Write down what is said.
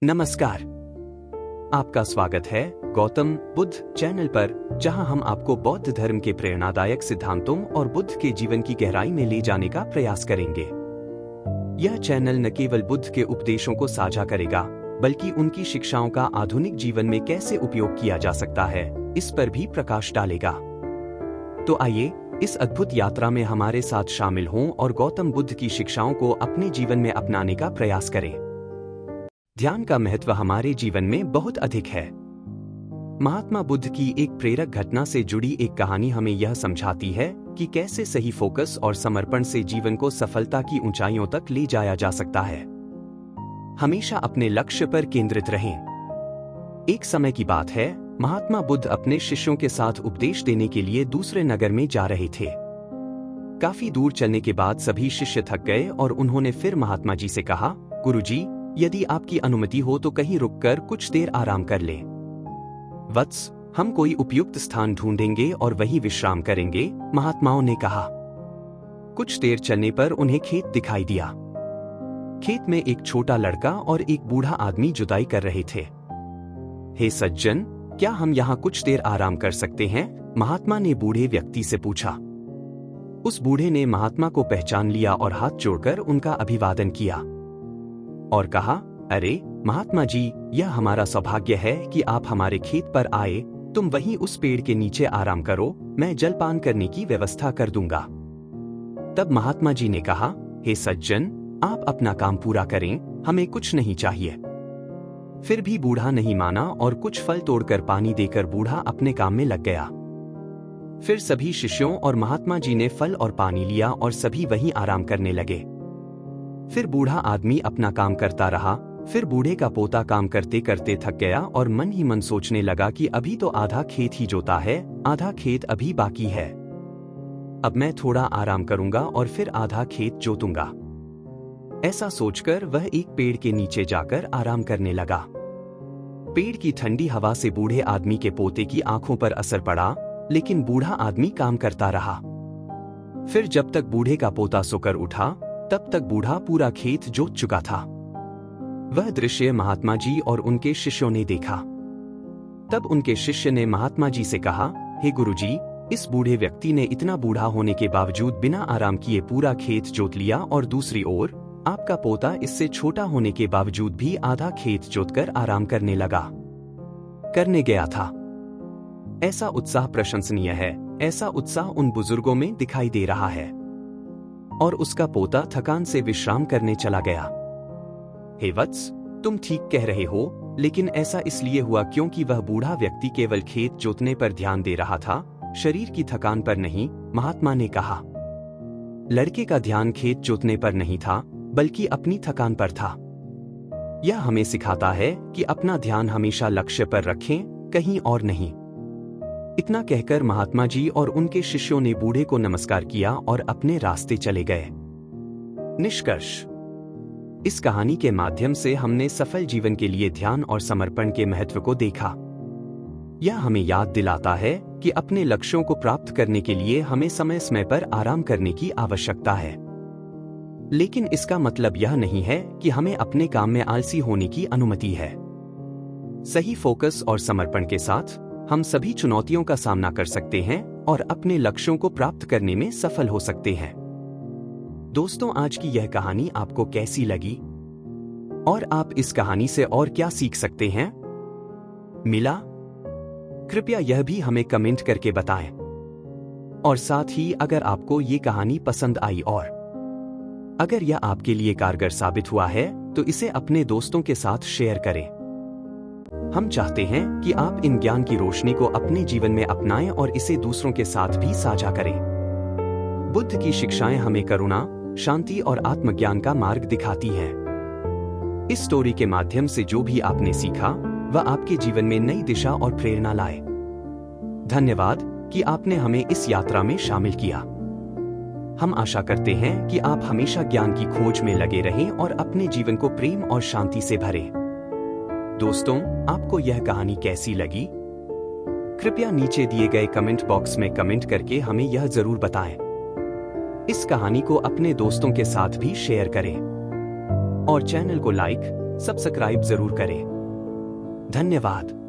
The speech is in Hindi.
नमस्कार। आपका स्वागत है गौतम बुद्ध चैनल पर, जहां हम आपको बौद्ध धर्म के प्रेरणादायक सिद्धांतों और बुद्ध के जीवन की गहराई में ले जाने का प्रयास करेंगे। यह चैनल न केवल बुद्ध के उपदेशों को साझा करेगा, बल्कि उनकी शिक्षाओं का आधुनिक जीवन में कैसे उपयोग किया जा सकता है, इस पर भी प्रकाश डालेगा। तो आइए इस अद्भुत यात्रा में हमारे साथ शामिल हों और गौतम बुद्ध की शिक्षाओं को अपने जीवन में अपनाने का प्रयास करें। ध्यान का महत्व हमारे जीवन में बहुत अधिक है। महात्मा बुद्ध की एक प्रेरक घटना से जुड़ी एक कहानी हमें यह समझाती है कि कैसे सही फोकस और समर्पण से जीवन को सफलता की ऊंचाइयों तक ले जाया जा सकता है। हमेशा अपने लक्ष्य पर केंद्रित रहें। एक समय की बात है, महात्मा बुद्ध अपने शिष्यों के साथ उपदेश देने के लिए दूसरे नगर में जा रहे थे। काफी दूर चलने के बाद सभी शिष्य थक गए और उन्होंने फिर महात्मा जी से कहा, गुरुजी, यदि आपकी अनुमति हो तो कहीं रुककर कुछ देर आराम कर लें। वत्स, हम कोई उपयुक्त स्थान ढूंढेंगे और वहीं विश्राम करेंगे, महात्माओं ने कहा। कुछ देर चलने पर उन्हें खेत दिखाई दिया। खेत में एक छोटा लड़का और एक बूढ़ा आदमी जुताई कर रहे थे। हे सज्जन, क्या हम यहाँ कुछ देर आराम कर सकते हैं? महात्मा ने बूढ़े व्यक्ति से पूछा। उस बूढ़े ने महात्मा को पहचान लिया और हाथ जोड़कर उनका अभिवादन किया और कहा, अरे महात्मा जी, यह हमारा सौभाग्य है कि आप हमारे खेत पर आए। तुम वहीं उस पेड़ के नीचे आराम करो, मैं जलपान करने की व्यवस्था कर दूंगा। तब महात्मा जी ने कहा, हे सज्जन, आप अपना काम पूरा करें, हमें कुछ नहीं चाहिए। फिर भी बूढ़ा नहीं माना और कुछ फल तोड़कर पानी देकर बूढ़ा अपने काम में लग गया। फिर सभी शिष्यों और महात्मा जी ने फल और पानी लिया और सभी वहीं आराम करने लगे। फिर बूढ़ा आदमी अपना काम करता रहा। फिर बूढ़े का पोता काम करते करते थक गया और मन ही मन सोचने लगा कि अभी तो आधा खेत ही जोता है, आधा खेत अभी बाकी है। अब मैं थोड़ा आराम करूंगा और फिर आधा खेत जोतूंगा। ऐसा सोचकर वह एक पेड़ के नीचे जाकर आराम करने लगा। पेड़ की ठंडी हवा से बूढ़े आदमी के पोते की आंखों पर असर पड़ा, लेकिन बूढ़ा आदमी काम करता रहा। फिर जब तक बूढ़े का पोता सोकर उठा, तब तक बूढ़ा पूरा खेत जोत चुका था। वह दृश्य महात्मा जी और उनके शिष्यों ने देखा। तब उनके शिष्य ने महात्मा जी से कहा, हे गुरुजी, इस बूढ़े व्यक्ति ने इतना बूढ़ा होने के बावजूद बिना आराम किए पूरा खेत जोत लिया और दूसरी ओर आपका पोता इससे छोटा होने के बावजूद भी आधा खेत जोतकर आराम करने गया था। ऐसा उत्साह प्रशंसनीय है। ऐसा उत्साह उन बुजुर्गों में दिखाई दे रहा है। और उसका पोता थकान से विश्राम करने चला गया। हे वत्स, तुम ठीक कह रहे हो, लेकिन ऐसा इसलिए हुआ क्योंकि वह बूढ़ा व्यक्ति केवल खेत जोतने पर ध्यान दे रहा था, शरीर की थकान पर नहीं, महात्मा ने कहा। लड़के का ध्यान खेत जोतने पर नहीं था, बल्कि अपनी थकान पर था। यह हमें सिखाता है कि अपना ध्यान हमेशा लक्ष्य पर रखें, कहीं और नहीं। इतना कहकर महात्मा जी और उनके शिष्यों ने बूढ़े को नमस्कार किया और अपने रास्ते चले गए। निष्कर्ष, इस कहानी के माध्यम से हमने सफल जीवन के लिए ध्यान और समर्पण के महत्व को देखा। यह हमें याद दिलाता है कि अपने लक्ष्यों को प्राप्त करने के लिए हमें समय समय पर आराम करने की आवश्यकता है। लेकिन इसका मतलब यह नहीं है कि हमें अपने काम में आलसी होने की अनुमति है। सही फोकस और समर्पण के साथ हम सभी चुनौतियों का सामना कर सकते हैं और अपने लक्ष्यों को प्राप्त करने में सफल हो सकते हैं। दोस्तों, आज की यह कहानी आपको कैसी लगी और आप इस कहानी से और क्या सीख सकते हैं? मिला? कृपया यह भी हमें कमेंट करके बताएं। और साथ ही अगर आपको ये कहानी पसंद आई और अगर यह आपके लिए कारगर साबित हुआ है, तो इसे अपने दोस्तों के साथ शेयर करें। हम चाहते हैं कि आप इन ज्ञान की रोशनी को अपने जीवन में अपनाएं और इसे दूसरों के साथ भी साझा करें। बुद्ध की शिक्षाएं हमें करुणा, शांति और आत्मज्ञान का मार्ग दिखाती हैं। इस स्टोरी के माध्यम से जो भी आपने सीखा, वह आपके जीवन में नई दिशा और प्रेरणा लाए। धन्यवाद कि आपने हमें इस यात्रा में शामिल किया। हम आशा करते हैं कि आप हमेशा ज्ञान की खोज में लगे रहें और अपने जीवन को प्रेम और शांति से भरें। दोस्तों, आपको यह कहानी कैसी लगी? कृपया नीचे दिए गए कमेंट बॉक्स में कमेंट करके हमें यह जरूर बताएं। इस कहानी को अपने दोस्तों के साथ भी शेयर करें और चैनल को लाइक, सब्सक्राइब जरूर करें। धन्यवाद।